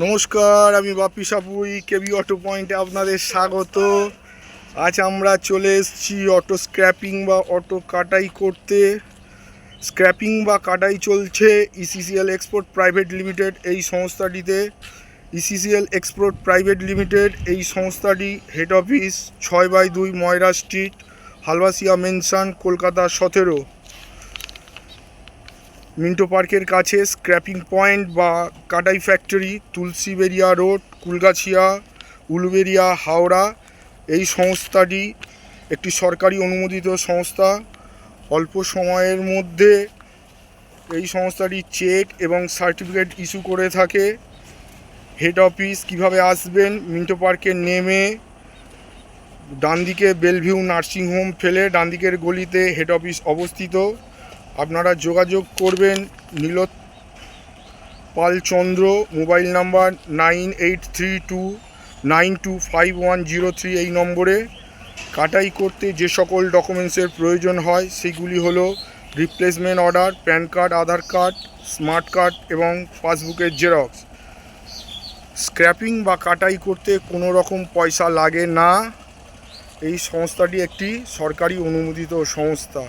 নমস্কার, আমি বাপি সাপুই, কেবি অটো পয়েন্টে আপনাদের স্বাগত। আজ আমরা চলে এসেছি অটো স্ক্র্যাপিং বা অটো কাটাই করতে। স্ক্র্যাপিং বা কাটাই চলছে ইসিসিএল এক্সপোর্ট প্রাইভেট লিমিটেড এই সংস্থাটিতে। ইসিসিএল এক্সপোর্ট প্রাইভেট লিমিটেড এই সংস্থাটি হেড অফিস 6/2 ময়রা স্ট্রিট, হালবাসিয়া মেনশন, কলকাতা 17। মিন্টো পার্কের কাছে স্ক্র্যাপিং পয়েন্ট বা কাটাই ফ্যাক্টরি, তুলসীবেরিয়া রোড, কুলগাছিয়া, উলুবেরিয়া, হাওড়া। এই সংস্থাটি একটি সরকারি অনুমোদিত সংস্থা। অল্প সময়ের মধ্যে এই সংস্থাটি চেক এবং সার্টিফিকেট ইস্যু করে থাকে। হেড অফিস কিভাবে আসবেন? মিন্টো পার্কে নেমে ডান দিকে বেলভিউ নার্সিংহোম ফেলে ডান দিকের গলিতে হেড অফিস অবস্থিত। আপনারা যোগাযোগ করবেন নীলোৎপল চন্দ্র, মোবাইল নাম্বার 9832925103 এই নম্বরে। কাটাই করতে যে সকল ডকুমেন্টসের প্রয়োজন হয় সেগুলি হলো রিপ্লেসমেন্ট অর্ডার, প্যান কার্ড, আধার কার্ড, স্মার্ট কার্ড এবং পাসবুকের জেরক্স। স্ক্র্যাপিং বা কাটাই করতে কোনো রকম পয়সা লাগে না। এই সংস্থাটি একটি সরকারি অনুমোদিত সংস্থা।